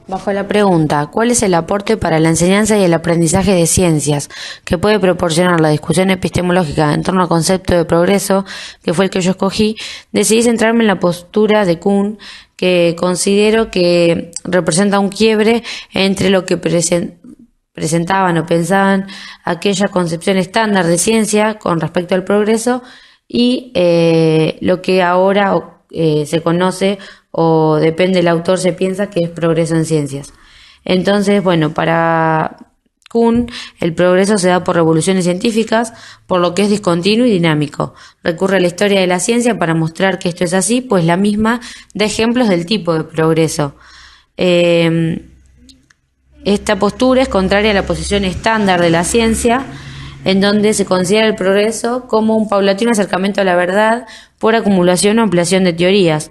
Bajo la pregunta, ¿cuál es el aporte para la enseñanza y el aprendizaje de ciencias que puede proporcionar la discusión epistemológica en torno al concepto de progreso, que fue el que yo escogí? Decidí centrarme en la postura de Kuhn, que considero que representa un quiebre entre lo que presentaban o pensaban aquella concepción estándar de ciencia con respecto al progreso y lo que ahora se conoce o depende del autor se piensa que es progreso en ciencias. Entonces, bueno, para Kuhn el progreso se da por revoluciones científicas, por lo que es discontinuo y dinámico. Recurre a la historia de la ciencia para mostrar que esto es así, pues la misma da ejemplos del tipo de progreso. Esta postura es contraria a la posición estándar de la ciencia, en donde se considera el progreso como un paulatino acercamiento a la verdad por acumulación o ampliación de teorías.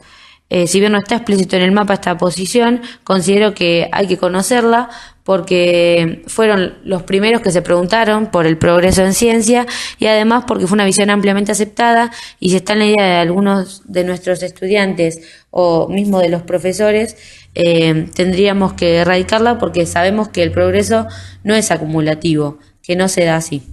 Si bien no está explícito en el mapa esta posición, considero que hay que conocerla porque fueron los primeros que se preguntaron por el progreso en ciencia y además porque fue una visión ampliamente aceptada y si está en la idea de algunos de nuestros estudiantes o mismo de los profesores, tendríamos que erradicarla porque sabemos que el progreso no es acumulativo, que no se da así.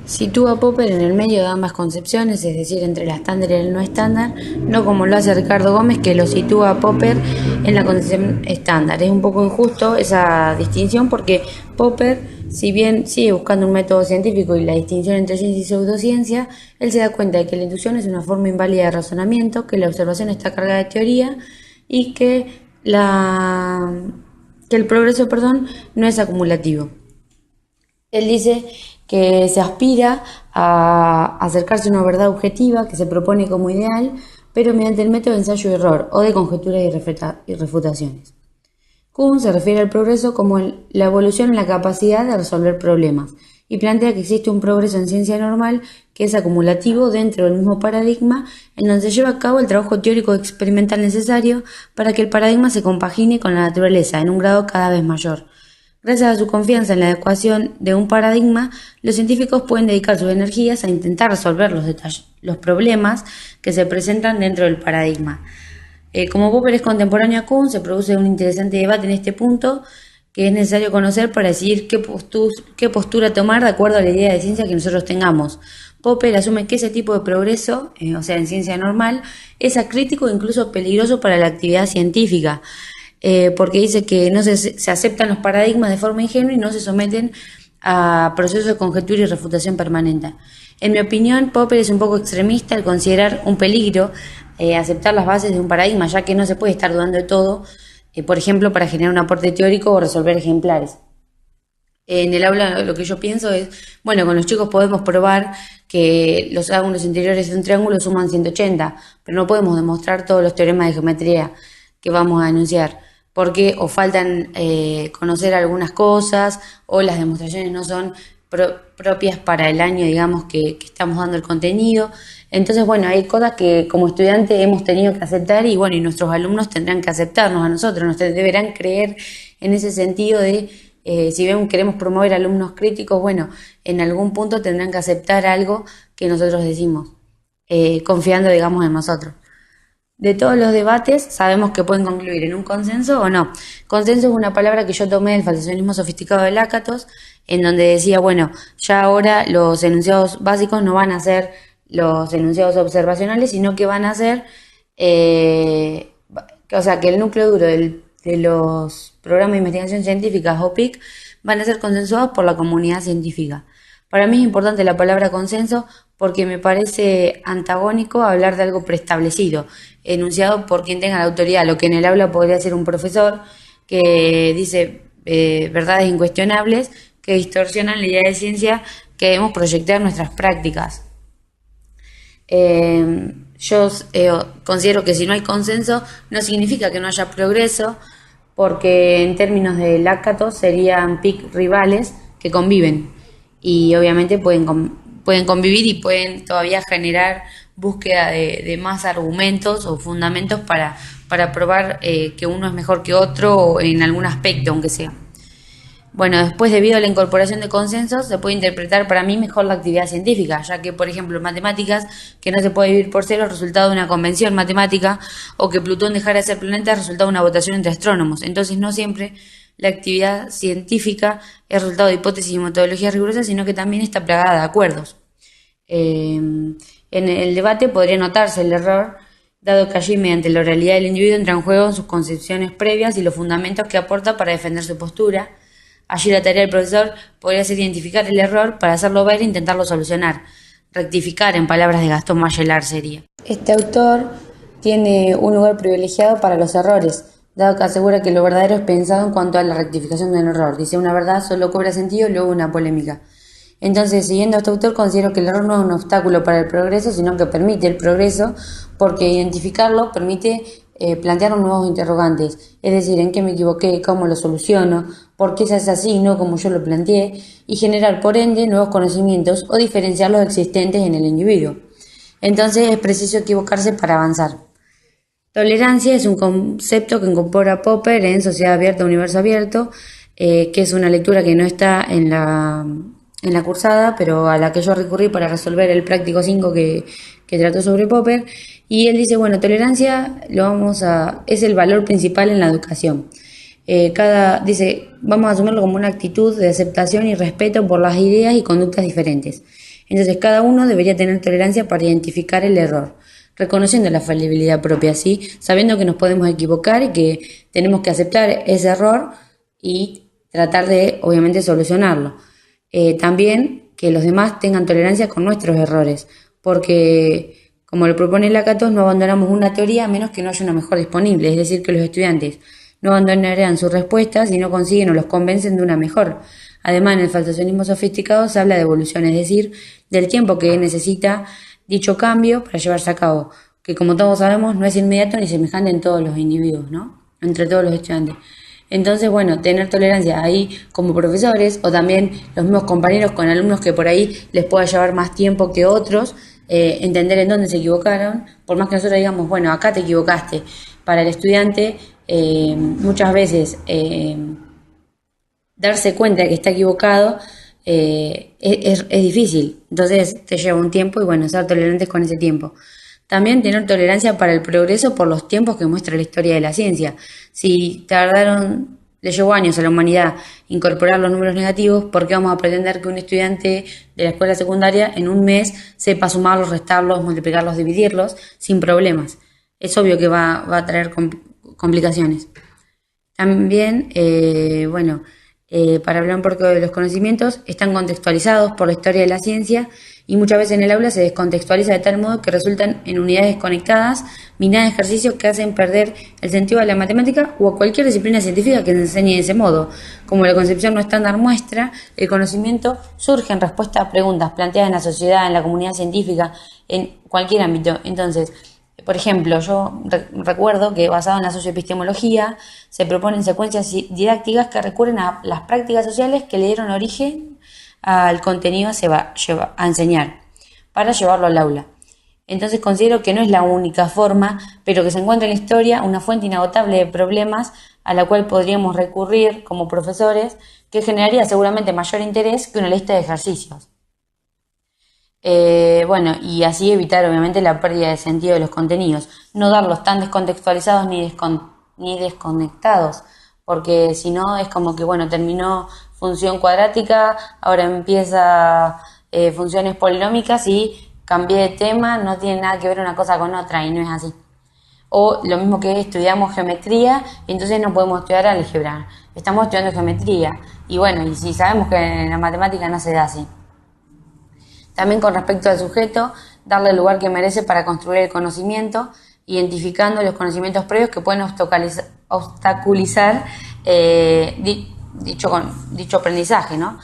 Sitúa a Popper en el medio de ambas concepciones, es decir, entre la estándar y el no estándar, no como lo hace Ricardo Gómez, que lo sitúa a Popper en la concepción estándar. Es un poco injusto esa distinción porque Popper, si bien sigue buscando un método científico y la distinción entre ciencia y pseudociencia, él se da cuenta de que la inducción es una forma inválida de razonamiento, que la observación está cargada de teoría y que el progreso, no es acumulativo. Él dice que se aspira a acercarse a una verdad objetiva que se propone como ideal, pero mediante el método de ensayo y error o de conjeturas y refutaciones. Kuhn se refiere al progreso como la evolución en la capacidad de resolver problemas y plantea que existe un progreso en ciencia normal que es acumulativo dentro del mismo paradigma en donde se lleva a cabo el trabajo teórico experimental necesario para que el paradigma se compagine con la naturaleza en un grado cada vez mayor. Gracias a su confianza en la adecuación de un paradigma, los científicos pueden dedicar sus energías a intentar resolver los problemas que se presentan dentro del paradigma. Como Popper es contemporáneo a Kuhn, se produce un interesante debate en este punto que es necesario conocer para decidir qué postura tomar de acuerdo a la idea de ciencia que nosotros tengamos. Popper asume que ese tipo de progreso, o sea, en ciencia normal, es acrítico e incluso peligroso para la actividad científica. Porque dice que no se aceptan los paradigmas de forma ingenua y no se someten a procesos de conjetura y refutación permanente. En mi opinión, Popper es un poco extremista al considerar un peligro aceptar las bases de un paradigma, ya que no se puede estar dudando de todo, por ejemplo, para generar un aporte teórico o resolver ejemplares. En el aula lo que yo pienso es, bueno, con los chicos podemos probar que los ángulos interiores de un triángulo suman 180, pero no podemos demostrar todos los teoremas de geometría que vamos a enunciar, porque o faltan conocer algunas cosas o las demostraciones no son propias para el año, digamos, que estamos dando el contenido. Entonces, bueno, hay cosas que como estudiantes hemos tenido que aceptar y bueno, y nuestros alumnos tendrán que aceptarnos a nosotros, nos deberán creer en ese sentido de, si bien queremos promover alumnos críticos, bueno, en algún punto tendrán que aceptar algo que nosotros decimos, confiando, digamos, en nosotros. De todos los debates sabemos que pueden concluir en un consenso o no. Consenso es una palabra que yo tomé del falsacionismo sofisticado de Lácatos, en donde decía, bueno, ya ahora los enunciados básicos no van a ser los enunciados observacionales, sino que van a ser, o sea, que el núcleo duro de los programas de investigación científica o PIC van a ser consensuados por la comunidad científica. Para mí es importante la palabra consenso porque me parece antagónico hablar de algo preestablecido, enunciado por quien tenga la autoridad, lo que en el aula podría ser un profesor que dice verdades incuestionables que distorsionan la idea de ciencia que debemos proyectar en nuestras prácticas. Yo considero que si no hay consenso no significa que no haya progreso, porque en términos de Lácatos serían PIC rivales que conviven y obviamente pueden convivir y pueden todavía generar búsqueda de más argumentos o fundamentos para probar que uno es mejor que otro en algún aspecto, aunque sea. Bueno, después, debido a la incorporación de consensos, se puede interpretar para mí mejor la actividad científica, ya que, por ejemplo, en matemáticas, que no se puede vivir por cero es resultado de una convención matemática, o que Plutón dejara de ser planeta es resultado de una votación entre astrónomos. Entonces, no siempre la actividad científica es resultado de hipótesis y metodologías rigurosas, sino que también está plagada de acuerdos. En el debate podría notarse el error, dado que allí, mediante la oralidad del individuo, entra en juego sus concepciones previas y los fundamentos que aporta para defender su postura. Allí la tarea del profesor podría ser identificar el error para hacerlo ver e intentarlo solucionar. Rectificar, en palabras de Gastón Bachelard, sería. Este autor tiene un lugar privilegiado para los errores, dado que asegura que lo verdadero es pensado en cuanto a la rectificación del error. Dice, una verdad solo cobra sentido luego una polémica. Entonces, siguiendo a este autor, considero que el error no es un obstáculo para el progreso, sino que permite el progreso, porque identificarlo permite plantear nuevos interrogantes, es decir, en qué me equivoqué, cómo lo soluciono, por qué se hace así, no como yo lo planteé, y generar, por ende, nuevos conocimientos o diferenciar los existentes en el individuo. Entonces, es preciso equivocarse para avanzar. Tolerancia es un concepto que incorpora Popper en Sociedad Abierta, Universo Abierto, que es una lectura que no está en la cursada, pero a la que yo recurrí para resolver el práctico 5 que trató sobre Popper. Y él dice, bueno, tolerancia es el valor principal en la educación. Dice, vamos a asumirlo como una actitud de aceptación y respeto por las ideas y conductas diferentes. Entonces, cada uno debería tener tolerancia para identificar el error, reconociendo la falibilidad propia, ¿sí? Sabiendo que nos podemos equivocar y que tenemos que aceptar ese error y tratar de, obviamente, solucionarlo. También que los demás tengan tolerancia con nuestros errores, porque, como lo propone Lakatos, no abandonamos una teoría a menos que no haya una mejor disponible, es decir, que los estudiantes no abandonarán sus respuestas si no consiguen o los convencen de una mejor. Además, en el falsacionismo sofisticado se habla de evolución, es decir, del tiempo que necesita dicho cambio para llevarse a cabo, que como todos sabemos no es inmediato ni semejante en todos los individuos, ¿no? Entre todos los estudiantes. Entonces, bueno, tener tolerancia ahí como profesores o también los mismos compañeros con alumnos que por ahí les pueda llevar más tiempo que otros, entender en dónde se equivocaron, por más que nosotros digamos, bueno, acá te equivocaste. Para el estudiante, muchas veces darse cuenta de que está equivocado es difícil, entonces te lleva un tiempo y bueno, ser tolerantes con ese tiempo. También tener tolerancia para el progreso por los tiempos que muestra la historia de la ciencia. Si le llevó años a la humanidad incorporar los números negativos, ¿por qué vamos a pretender que un estudiante de la escuela secundaria en un mes sepa sumarlos, restarlos, multiplicarlos, dividirlos sin problemas? Es obvio que va a traer complicaciones. También, para hablar un poco de los conocimientos, están contextualizados por la historia de la ciencia y muchas veces en el aula se descontextualiza de tal modo que resultan en unidades conectadas, minadas de ejercicios que hacen perder el sentido a la matemática o a cualquier disciplina científica que se enseñe de ese modo. Como la concepción no estándar muestra, el conocimiento surge en respuesta a preguntas planteadas en la sociedad, en la comunidad científica, en cualquier ámbito. Entonces, por ejemplo, yo recuerdo que basado en la socioepistemología se proponen secuencias didácticas que recurren a las prácticas sociales que le dieron origen al contenido a enseñar, para llevarlo al aula. Entonces considero que no es la única forma, pero que se encuentra en la historia una fuente inagotable de problemas a la cual podríamos recurrir como profesores, que generaría seguramente mayor interés que una lista de ejercicios. Y así evitar obviamente la pérdida de sentido de los contenidos, no darlos tan descontextualizados ni desconectados, porque si no es como que terminó función cuadrática, ahora empieza funciones polinómicas y cambié de tema, no tiene nada que ver una cosa con otra y no es así. O lo mismo que estudiamos geometría y entonces no podemos estudiar álgebra, estamos estudiando geometría y si sabemos que en la matemática no se da así. También con respecto al sujeto, darle el lugar que merece para construir el conocimiento, identificando los conocimientos previos que pueden obstaculizar dicho aprendizaje, ¿no?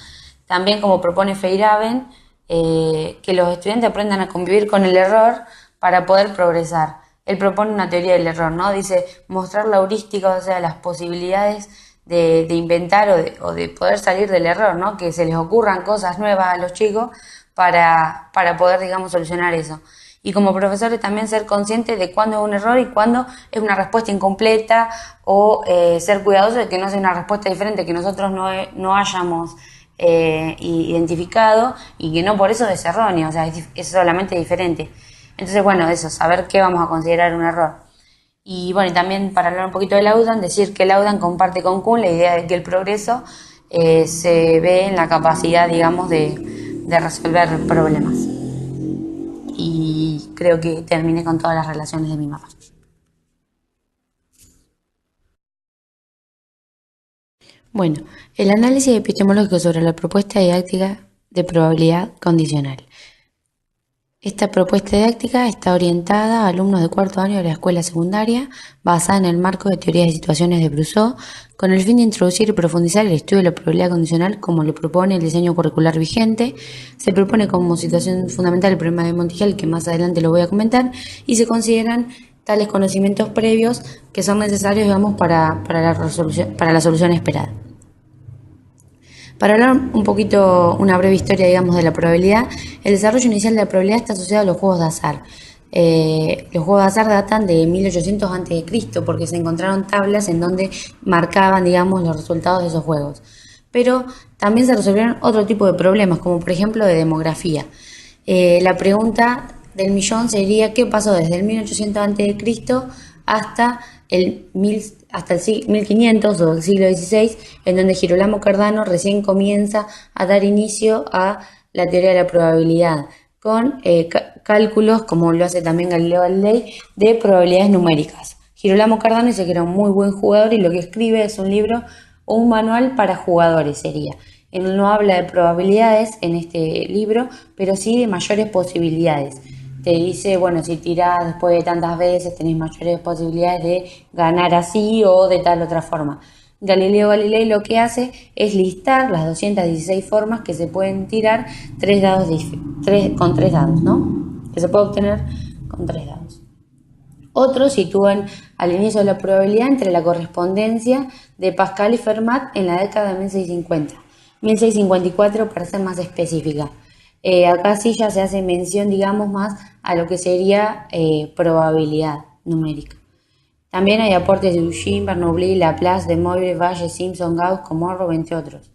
También, como propone Feyerabend, que los estudiantes aprendan a convivir con el error para poder progresar. Él propone una teoría del error, ¿no? Dice, mostrar la heurística, o sea, las posibilidades de inventar o de poder salir del error, ¿no? Que se les ocurran cosas nuevas a los chicos para poder, solucionar eso. Y como profesores también ser conscientes de cuándo es un error y cuándo es una respuesta incompleta o ser cuidadosos de que no sea una respuesta diferente que nosotros no hayamos identificado y que no por eso es erróneo, o sea, es solamente diferente. Entonces, bueno, eso, saber qué vamos a considerar un error. Y bueno, y también para hablar un poquito de Laudan, decir que Laudan comparte con Kuhn la idea de que el progreso se ve en la capacidad, digamos, de resolver problemas. Y creo que terminé con todas las relaciones de mi mapa. Bueno, el análisis epistemológico sobre la propuesta didáctica de probabilidad condicional. Esta propuesta didáctica está orientada a alumnos de cuarto año de la escuela secundaria, basada en el marco de teorías de situaciones de Brousseau, con el fin de introducir y profundizar el estudio de la probabilidad condicional como lo propone el diseño curricular vigente. Se propone como situación fundamental el problema de Montiel, que más adelante lo voy a comentar, y se consideran tales conocimientos previos que son necesarios, digamos, para la solución esperada. Para hablar un poquito, una breve historia, digamos, de la probabilidad, el desarrollo inicial de la probabilidad está asociado a los juegos de azar. Los juegos de azar datan de 1800 a.C., porque se encontraron tablas en donde marcaban, digamos, los resultados de esos juegos. Pero también se resolvieron otro tipo de problemas, como por ejemplo de demografía. La pregunta del millón sería: ¿qué pasó desde el 1800 a.C. hasta el 1500 o el siglo XVI, en donde Girolamo Cardano recién comienza a dar inicio a la teoría de la probabilidad, con cálculos, como lo hace también Galileo Galilei, de probabilidades numéricas? Girolamo Cardano dice que era un muy buen jugador y lo que escribe es un libro o un manual para jugadores sería. Él no habla de probabilidades en este libro, pero sí de mayores posibilidades. Te dice, bueno, si tirás después de tantas veces tenés mayores posibilidades de ganar así o de tal otra forma. Galileo Galilei lo que hace es listar las 216 formas que se pueden tirar con tres dados, ¿no? Que se puede obtener con tres dados. Otros sitúan al inicio de la probabilidad entre la correspondencia de Pascal y Fermat en la década de 1650. 1654 para ser más específica. Acá sí ya se hace mención, digamos, más a lo que sería probabilidad numérica. También hay aportes de Eugene, Bernoulli, Laplace, de Moivre, Valle, Simpson, Gauss, Comorro, entre otros.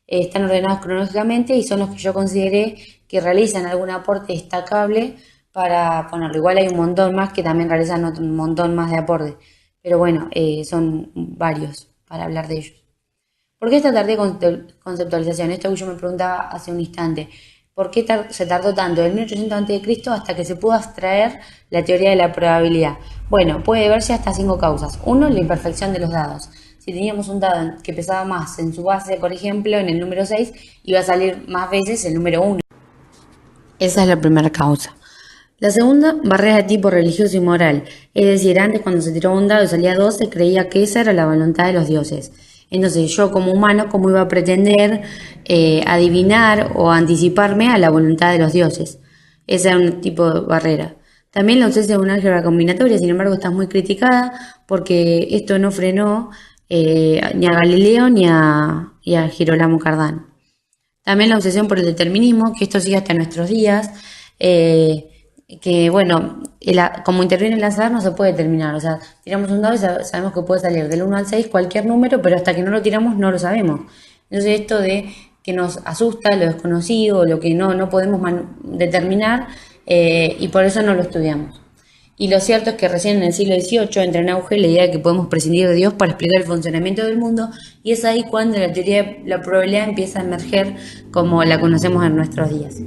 Están ordenados cronológicamente y son los que yo consideré que realizan algún aporte destacable para ponerlo. Igual hay un montón más que también realizan un montón más de aportes, pero bueno, son varios para hablar de ellos. ¿Por qué esta tardía conceptualización? Esto que yo me preguntaba hace un instante. ¿Por qué se tardó tanto, del 1800 a.C. hasta que se pudo abstraer la teoría de la probabilidad? Bueno, puede deberse hasta 5 causas. Uno, la imperfección de los dados. Si teníamos un dado que pesaba más en su base, por ejemplo, en el número 6, iba a salir más veces el número 1. Esa es la primera causa. La segunda, barrera de tipo religioso y moral. Es decir, antes cuando se tiró un dado y salía 2, se creía que esa era la voluntad de los dioses. Entonces yo como humano, ¿cómo iba a pretender adivinar o anticiparme a la voluntad de los dioses? Ese era un tipo de barrera. También la ausencia de una álgebra combinatoria, sin embargo, está muy criticada porque esto no frenó ni a Galileo ni a Girolamo Cardano. También la obsesión por el determinismo, que esto sigue hasta nuestros días, que bueno, como interviene el azar no se puede determinar, o sea, tiramos un dado y sabemos que puede salir del 1 al 6 cualquier número, pero hasta que no lo tiramos no lo sabemos. Entonces esto de que nos asusta lo desconocido, lo que no podemos determinar, y por eso no lo estudiamos. Y lo cierto es que recién en el siglo XVIII entra en auge la idea de que podemos prescindir de Dios para explicar el funcionamiento del mundo, y es ahí cuando la teoría de la probabilidad empieza a emerger como la conocemos en nuestros días.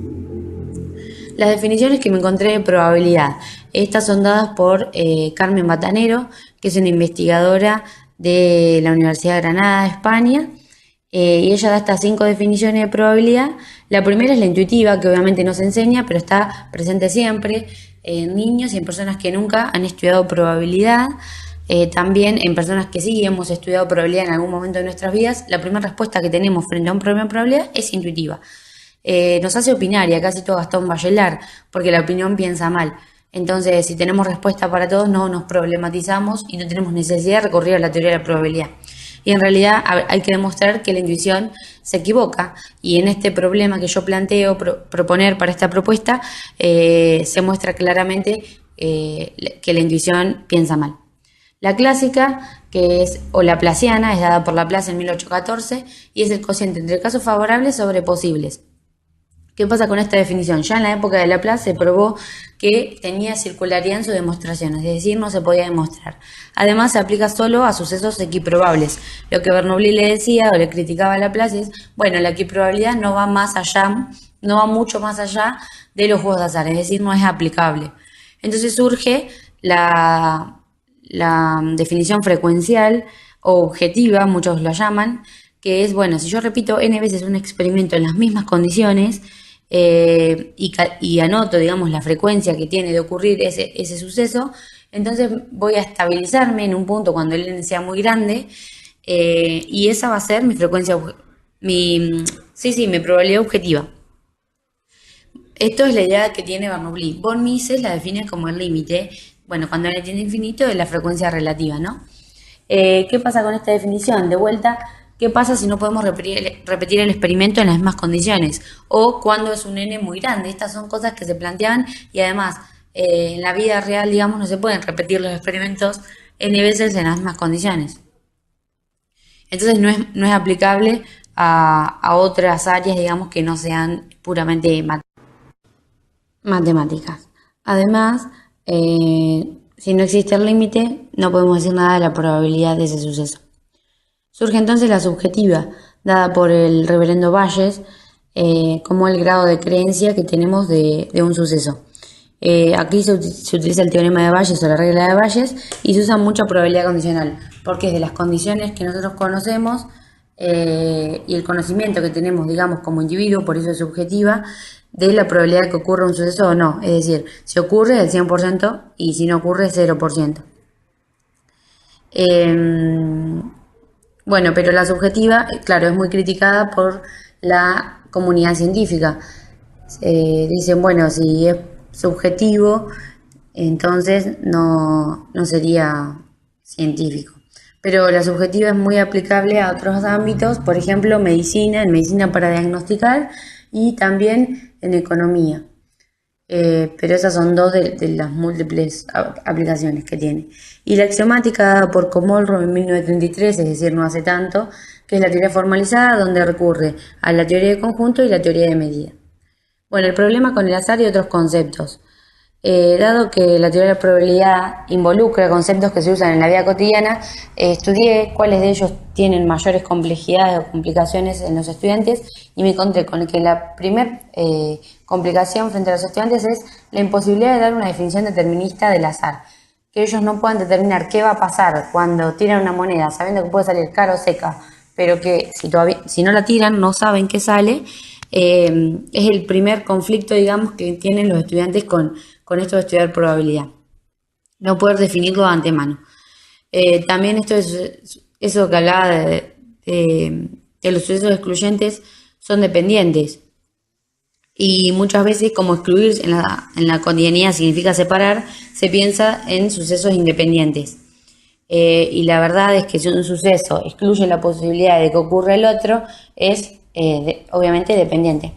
Las definiciones que me encontré de probabilidad, estas son dadas por Carmen Batanero, que es una investigadora de la Universidad de Granada, España, y ella da estas 5 definiciones de probabilidad. La primera es la intuitiva, que obviamente no se enseña, pero está presente siempre en niños y en personas que nunca han estudiado probabilidad. También en personas que sí hemos estudiado probabilidad en algún momento de nuestras vidas, la primera respuesta que tenemos frente a un problema de probabilidad es intuitiva. Nos hace opinar, y acá cito a Gastón Bachelard, porque la opinión piensa mal. Entonces, si tenemos respuesta para todos, no nos problematizamos y no tenemos necesidad de recurrir a la teoría de la probabilidad. Y en realidad hay que demostrar que la intuición se equivoca. Y en este problema que yo planteo proponer para esta propuesta, se muestra claramente que la intuición piensa mal. La clásica, que es, o laplaciana, es dada por Laplace en 1814 y es el cociente entre casos favorables sobre posibles. ¿Qué pasa con esta definición? Ya en la época de Laplace se probó que tenía circularidad en sus demostraciones, es decir, no se podía demostrar. Además, se aplica solo a sucesos equiprobables. Lo que Bernoulli le decía o le criticaba a Laplace es, bueno, la equiprobabilidad no va más allá, no va mucho más allá de los juegos de azar, es decir, no es aplicable. Entonces surge la definición frecuencial o objetiva, muchos lo llaman, que es, bueno, si yo repito n veces un experimento en las mismas condiciones y anoto, digamos, la frecuencia que tiene de ocurrir ese suceso, entonces voy a estabilizarme en un punto cuando el n sea muy grande y esa va a ser mi frecuencia, mi probabilidad objetiva. Esto es la idea que tiene Bernoulli. Von Mises la define como el límite, bueno, cuando n tiende a infinito, de la frecuencia relativa, ¿no? ¿Qué pasa con esta definición? De vuelta, ¿qué pasa si no podemos repetir el experimento en las mismas condiciones? O cuando es un n muy grande. Estas son cosas que se planteaban y además en la vida real, digamos, no se pueden repetir los experimentos n veces en las mismas condiciones. Entonces no es aplicable a otras áreas, digamos, que no sean puramente matemáticas. Además, si no existe el límite, no podemos decir nada de la probabilidad de ese suceso. Surge entonces la subjetiva, dada por el reverendo Bayes, como el grado de creencia que tenemos de un suceso. Aquí se utiliza el teorema de Bayes o la regla de Bayes y se usa mucha probabilidad condicional, porque es de las condiciones que nosotros conocemos y el conocimiento que tenemos, digamos, como individuo, por eso es subjetiva, de la probabilidad de que ocurra un suceso o no. Es decir, si ocurre el 100% y si no ocurre 0%. Bueno, pero la subjetiva, claro, es muy criticada por la comunidad científica. Dicen, bueno, si es subjetivo, entonces no sería científico. Pero la subjetiva es muy aplicable a otros ámbitos, por ejemplo, en medicina para diagnosticar y también en economía. Pero esas son dos de las múltiples aplicaciones que tiene. Y la axiomática dada por Komolrov en 1933, es decir, no hace tanto, que es la teoría formalizada donde recurre a la teoría de conjunto y la teoría de medida. Bueno, el problema con el azar y otros conceptos. Dado que la teoría de la probabilidad involucra conceptos que se usan en la vida cotidiana, estudié cuáles de ellos tienen mayores complejidades o complicaciones en los estudiantes y me encontré con que la primera complicación frente a los estudiantes es la imposibilidad de dar una definición determinista del azar. Que ellos no puedan determinar qué va a pasar cuando tiran una moneda sabiendo que puede salir cara o seca, pero que si no la tiran no saben qué sale. Es el primer conflicto, digamos, que tienen los estudiantes con esto de estudiar probabilidad. No poder definirlo de antemano. También esto es eso que hablaba de los sucesos excluyentes son dependientes. Y muchas veces, como excluir en la cotidianidad significa separar, se piensa en sucesos independientes. Y la verdad es que si un suceso excluye la posibilidad de que ocurra el otro, es obviamente dependiente.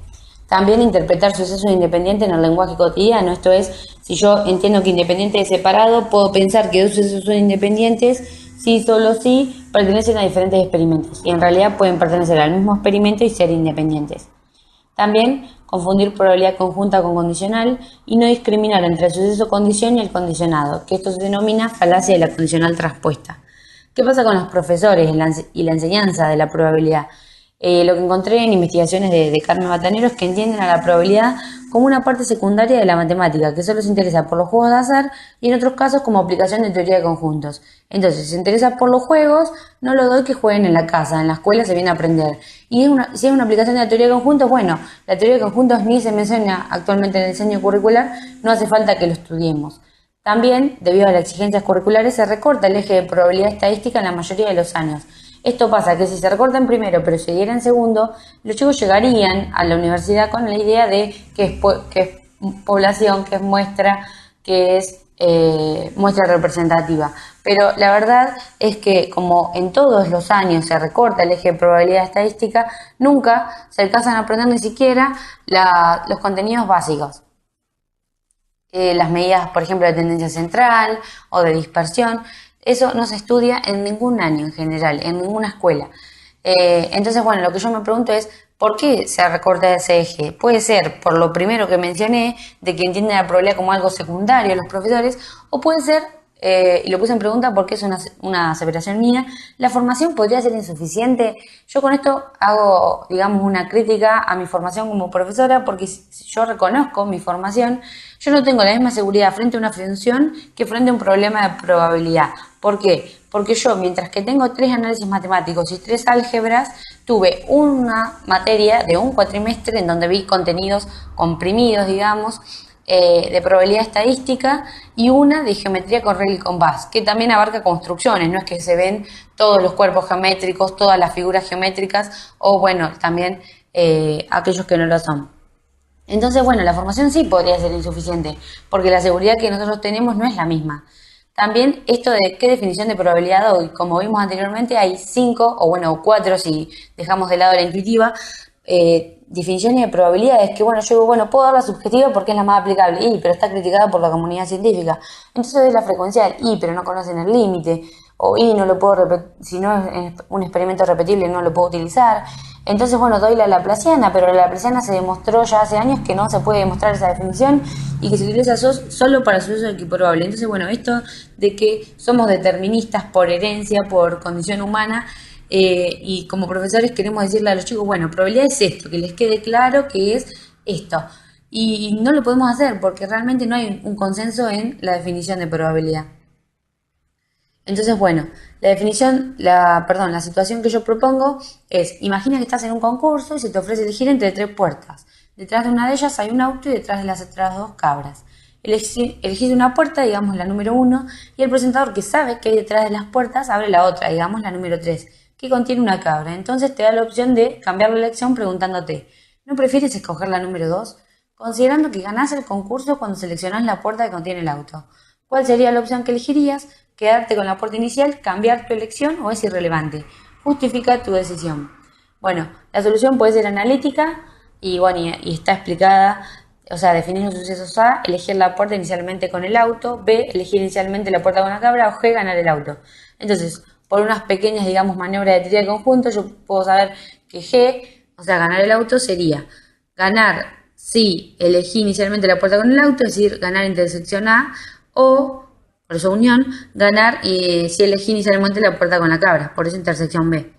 También interpretar sucesos independientes en el lenguaje cotidiano, esto es, si yo entiendo que independiente es separado, puedo pensar que dos sucesos son independientes si solo si pertenecen a diferentes experimentos y en realidad pueden pertenecer al mismo experimento y ser independientes. También confundir probabilidad conjunta con condicional y no discriminar entre el suceso condición y el condicionado, que esto se denomina falacia de la condicional traspuesta. ¿Qué pasa con los profesores y la enseñanza de la probabilidad? Lo que encontré en investigaciones de Carmen Batanero es que entienden a la probabilidad como una parte secundaria de la matemática, que solo se interesa por los juegos de azar y en otros casos como aplicación de teoría de conjuntos. Entonces, si se interesa por los juegos, no lo doy que jueguen en la casa, en la escuela se viene a aprender. Y si es una aplicación de la teoría de conjuntos, bueno, la teoría de conjuntos ni se menciona actualmente en el diseño curricular, no hace falta que lo estudiemos. También, debido a las exigencias curriculares, se recorta el eje de probabilidad estadística en la mayoría de los años. Esto pasa que si se recorta en primero pero se diera en segundo, los chicos llegarían a la universidad con la idea de que es población, que es muestra, que es muestra representativa. pero la verdad es que como en todos los años se recorta el eje de probabilidad estadística, nunca se alcanzan a aprender ni siquiera los contenidos básicos. Las medidas, por ejemplo, de tendencia central o de dispersión, eso no se estudia en ningún año en general, en ninguna escuela. Entonces, bueno, lo que yo me pregunto es, ¿por qué se recorta ese eje? Puede ser por lo primero que mencioné, de que entienden la probabilidad como algo secundario los profesores, o puede ser, y lo puse en pregunta porque es una aseveración mía, la formación podría ser insuficiente. Yo con esto hago, digamos, una crítica a mi formación como profesora, porque si yo reconozco mi formación, yo no tengo la misma seguridad frente a una función que frente a un problema de probabilidad. ¿Por qué? Porque yo, mientras que tengo 3 análisis matemáticos y 3 álgebras, tuve una materia de un cuatrimestre en donde vi contenidos comprimidos, digamos, de probabilidad estadística, y una de geometría con regla y compás, que también abarca construcciones, no es que se ven todos los cuerpos geométricos, todas las figuras geométricas, o bueno, también aquellos que no lo son. Entonces, bueno, la formación sí podría ser insuficiente, porque la seguridad que nosotros tenemos no es la misma. También esto de qué definición de probabilidad doy. Como vimos anteriormente, hay 5, o bueno, 4 si dejamos de lado la intuitiva, definiciones de probabilidades que, bueno, yo bueno, puedo dar la subjetiva porque es la más aplicable, pero está criticada por la comunidad científica. Entonces doy la frecuencial, pero no conocen el límite, o no lo puedo repetir, si no es un experimento repetible no lo puedo utilizar. Entonces, bueno, doy la laplaciana, pero la laplaciana se demostró ya hace años que no se puede demostrar esa definición y que se utiliza solo para su uso equiprobable. Entonces, bueno, esto de que somos deterministas por herencia, por condición humana, y como profesores queremos decirle a los chicos, bueno, probabilidad es esto, que les quede claro que es esto. Y no lo podemos hacer porque realmente no hay un consenso en la definición de probabilidad. Entonces, bueno, la situación que yo propongo es, imagina que estás en un concurso y se te ofrece elegir entre 3 puertas. Detrás de una de ellas hay un auto y detrás de las otras 2 cabras. Elegís una puerta, digamos la número 1, y el presentador, que sabe que hay detrás de las puertas, abre la otra, digamos la número 3, que contiene una cabra. Entonces te da la opción de cambiar la elección preguntándote, ¿no prefieres escoger la número 2? Considerando que ganás el concurso cuando seleccionás la puerta que contiene el auto. ¿Cuál sería la opción que elegirías? ¿Quedarte con la puerta inicial, cambiar tu elección o es irrelevante? Justifica tu decisión. Bueno, la solución puede ser analítica y bueno, y está explicada, o sea, definir los sucesos: A, elegir la puerta inicialmente con el auto; B, elegir inicialmente la puerta con la cabra; o G, ganar el auto. Entonces, por unas pequeñas, digamos, maniobras de teoría de conjunto, yo puedo saber que G, o sea, ganar el auto, sería ganar si elegí inicialmente la puerta con el auto, es decir, ganar intersección A, o por eso unión, ganar si elegí inicialmente la puerta con la cabra, por eso intersección B.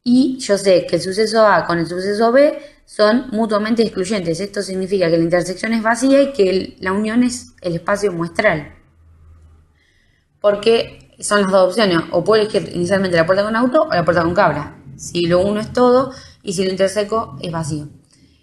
Y yo sé que el suceso A con el suceso B son mutuamente excluyentes. Esto significa que la intersección es vacía y que la unión es el espacio muestral. Porque son las dos opciones, o puedo elegir inicialmente la puerta con auto o la puerta con cabra. Si lo uno es todo y si lo interseco es vacío.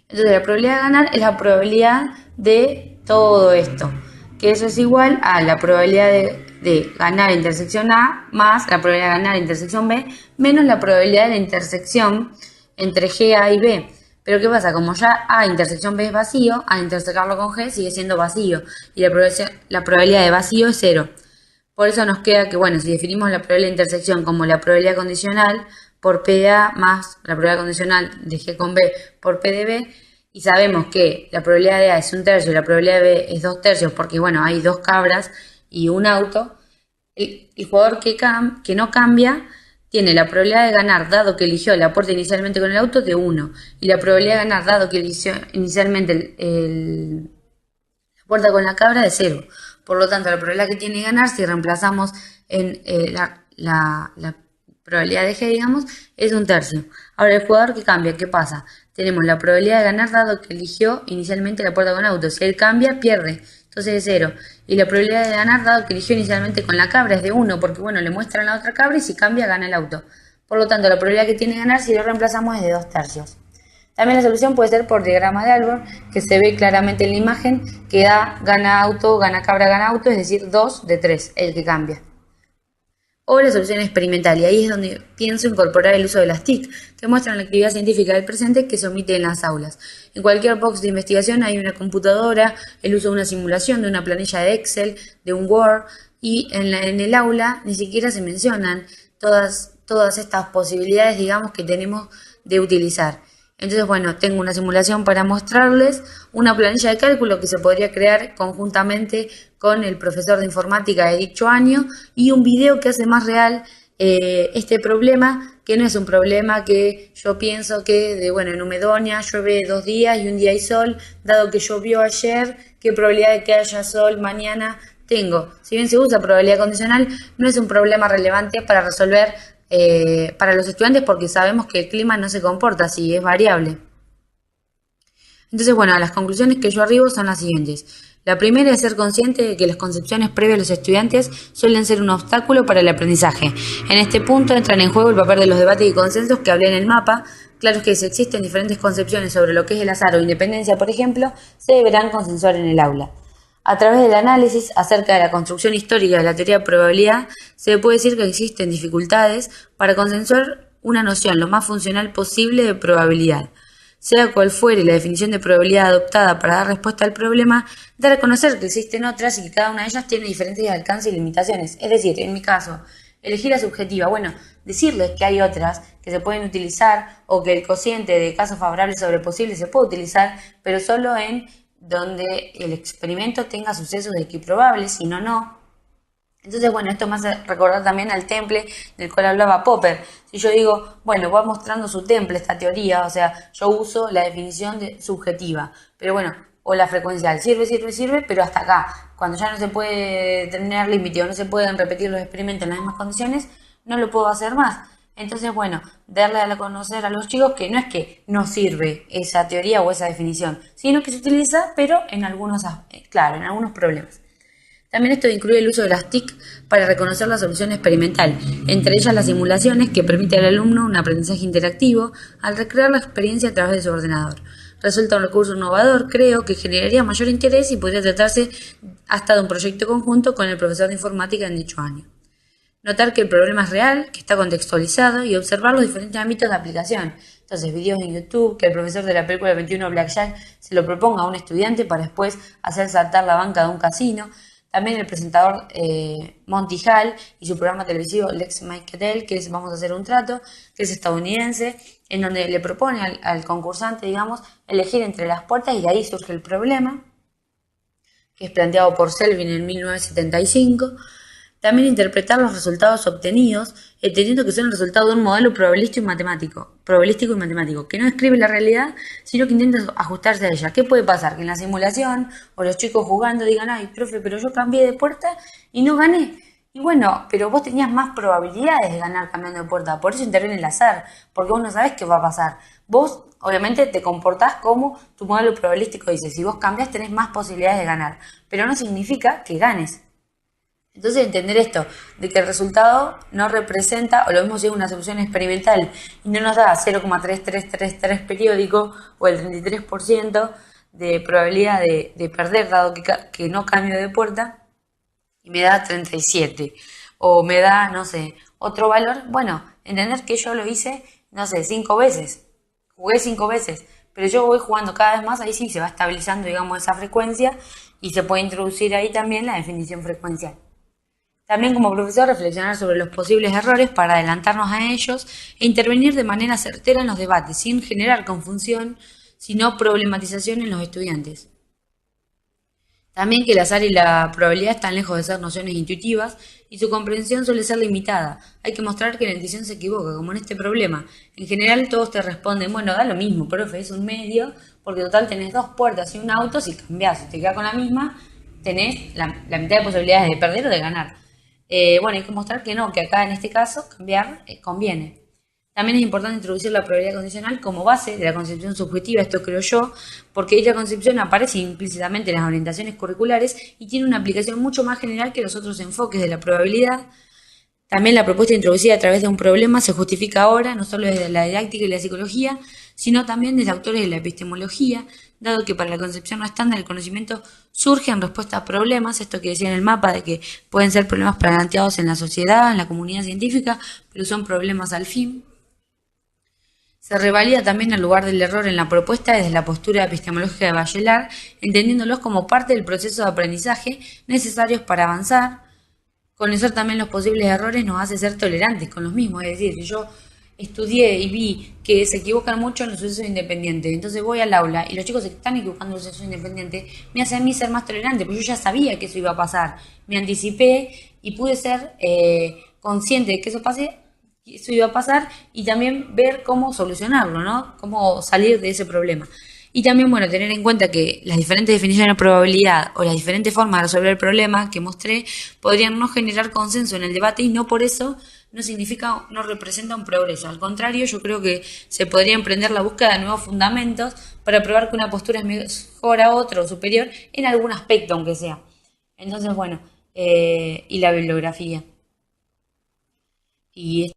Entonces la probabilidad de ganar es la probabilidad de todo esto, que eso es igual a la probabilidad de ganar intersección A más la probabilidad de ganar intersección B menos la probabilidad de la intersección entre G, A y B. Pero ¿qué pasa? Como ya A intersección B es vacío, al intersecarlo con G sigue siendo vacío y la probabilidad de vacío es 0. Por eso nos queda que, bueno, si definimos la probabilidad de intersección como la probabilidad condicional por P de A más la probabilidad condicional de G con B por P de B, y sabemos que la probabilidad de A es 1/3 y la probabilidad de B es 2/3, porque bueno, hay 2 cabras y un auto, el jugador que no cambia tiene la probabilidad de ganar, dado que eligió la puerta inicialmente con el auto, de 1, y la probabilidad de ganar, dado que eligió inicialmente la puerta con la cabra, de 0. Por lo tanto, la probabilidad que tiene de ganar, si reemplazamos en la probabilidad de G, digamos, es 1/3. Ahora, el jugador que cambia, ¿qué pasa? Tenemos la probabilidad de ganar dado que eligió inicialmente la puerta con auto. Si él cambia, pierde. Entonces es 0. Y la probabilidad de ganar dado que eligió inicialmente con la cabra es de 1, porque bueno, le muestran la otra cabra y si cambia, gana el auto. Por lo tanto, la probabilidad que tiene de ganar, si lo reemplazamos, es de 2/3. También la solución puede ser por diagrama de Albert, que se ve claramente en la imagen, que da gana auto, gana cabra, gana auto, es decir, 2 de 3, el que cambia. O la solución experimental, y ahí es donde pienso incorporar el uso de las TIC, que muestran la actividad científica del presente que se omite en las aulas. En cualquier box de investigación hay una computadora, el uso de una simulación, de una planilla de Excel, de un Word, y en el aula ni siquiera se mencionan todas estas posibilidades, digamos, que tenemos de utilizar. Entonces, bueno, tengo una simulación para mostrarles, una planilla de cálculo que se podría crear conjuntamente con el profesor de informática de dicho año y un video que hace más real este problema, que no es un problema que yo pienso que, bueno, en Humedonia llueve 2 días y un día hay sol, dado que llovió ayer, ¿qué probabilidad de que haya sol mañana tengo? Si bien se usa probabilidad condicional, no es un problema relevante para resolver para los estudiantes porque sabemos que el clima no se comporta así, es variable. Entonces, bueno, las conclusiones que yo arribo son las siguientes. La primera es ser consciente de que las concepciones previas de los estudiantes suelen ser un obstáculo para el aprendizaje. En este punto entran en juego el papel de los debates y consensos que hablé en el mapa. Claro es que si existen diferentes concepciones sobre lo que es el azar o independencia, por ejemplo, se deberán consensuar en el aula. A través del análisis acerca de la construcción histórica de la teoría de probabilidad, se puede decir que existen dificultades para consensuar una noción lo más funcional posible de probabilidad. Sea cual fuere la definición de probabilidad adoptada para dar respuesta al problema, dar a conocer que existen otras y que cada una de ellas tiene diferentes alcances y limitaciones. Es decir, en mi caso, elegir la subjetiva. Bueno, decirles que hay otras que se pueden utilizar o que el cociente de casos favorables sobre posibles se puede utilizar, pero solo en donde el experimento tenga sucesos equiprobables, si no, no. Entonces, bueno, esto me hace recordar también al temple del cual hablaba Popper. Si yo digo, bueno, va mostrando su temple, esta teoría, o sea, yo uso la definición de subjetiva, pero bueno, o la frecuencial, sirve, pero hasta acá. Cuando ya no se puede tener límite o no se pueden repetir los experimentos en las mismas condiciones, no lo puedo hacer más. Entonces, bueno, darle a conocer a los chicos que no es que no sirve esa teoría o esa definición, sino que se utiliza, pero en algunos, claro, en algunos problemas. También esto incluye el uso de las TIC para reconocer la solución experimental, entre ellas las simulaciones que permiten al alumno un aprendizaje interactivo al recrear la experiencia a través de su ordenador. Resulta un recurso innovador, creo, que generaría mayor interés y podría tratarse hasta de un proyecto conjunto con el profesor de informática en dicho año. Notar que el problema es real, que está contextualizado y observar los diferentes ámbitos de aplicación. Entonces, videos en YouTube, que el profesor de la película 21 Blackjack se lo proponga a un estudiante para después hacer saltar la banca de un casino. También el presentador Monty Hall y su programa televisivo Lex Michael, que es Vamos a hacer un trato, que es estadounidense, en donde le propone al concursante, digamos, elegir entre las puertas y de ahí surge el problema, que es planteado por Selvin en 1975. También interpretar los resultados obtenidos, entendiendo que son el resultado de un modelo probabilístico y matemático, que no describe la realidad, sino que intenta ajustarse a ella. ¿Qué puede pasar? Que en la simulación, o los chicos jugando digan, ay, profe, pero yo cambié de puerta y no gané. Y bueno, pero vos tenías más probabilidades de ganar cambiando de puerta, por eso interviene el azar, porque vos no sabés qué va a pasar. Vos, obviamente, te comportás como tu modelo probabilístico dice, si vos cambiás tenés más posibilidades de ganar, pero no significa que ganes. Entonces entender esto, de que el resultado no representa, o lo mismo si es una solución experimental y no nos da 0,3333 periódico o el 33% de probabilidad de perder dado que no cambio de puerta y me da 37 o me da, no sé, otro valor, bueno, entender que yo lo hice, no sé, 5 veces, jugué 5 veces, pero yo voy jugando cada vez más, ahí sí se va estabilizando, digamos, esa frecuencia y se puede introducir ahí también la definición frecuencial. También como profesor reflexionar sobre los posibles errores para adelantarnos a ellos e intervenir de manera certera en los debates, sin generar confusión, sino problematización en los estudiantes. También que el azar y la probabilidad están lejos de ser nociones intuitivas y su comprensión suele ser limitada. Hay que mostrar que la intuición se equivoca, como en este problema. En general todos te responden, bueno, da lo mismo, profe, es un medio, porque total tenés 2 puertas y un auto, si cambiás, si te quedás con la misma, tenés la mitad de posibilidades de perder o de ganar. Bueno, hay que mostrar que no, que acá en este caso cambiar conviene. También es importante introducir la probabilidad condicional como base de la concepción subjetiva, esto creo yo, porque dicha concepción aparece implícitamente en las orientaciones curriculares y tiene una aplicación mucho más general que los otros enfoques de la probabilidad. También la propuesta introducida a través de un problema se justifica ahora, no solo desde la didáctica y la psicología, sino también desde autores de la epistemología, dado que para la concepción no estándar el conocimiento surge en respuesta a problemas, esto que decía en el mapa, de que pueden ser problemas planteados en la sociedad, en la comunidad científica, pero son problemas al fin. Se revalida también el lugar del error en la propuesta desde la postura epistemológica de Bachelard, entendiéndolos como parte del proceso de aprendizaje necesarios para avanzar. Conocer también los posibles errores nos hace ser tolerantes con los mismos. Es decir, si yo estudié y vi que se equivocan mucho en los sucesos independientes, entonces voy al aula y los chicos se están equivocando en los sucesos independientes, me hace a mí ser más tolerante, porque yo ya sabía que eso iba a pasar. Me anticipé y pude ser consciente de que eso iba a pasar y también ver cómo solucionarlo, ¿no? Cómo salir de ese problema. Y también, bueno, tener en cuenta que las diferentes definiciones de probabilidad o las diferentes formas de resolver el problema que mostré podrían no generar consenso en el debate y no por eso no significa, no representa un progreso. Al contrario, yo creo que se podría emprender la búsqueda de nuevos fundamentos para probar que una postura es mejor a otra o superior en algún aspecto, aunque sea. Entonces, bueno, y la bibliografía. Y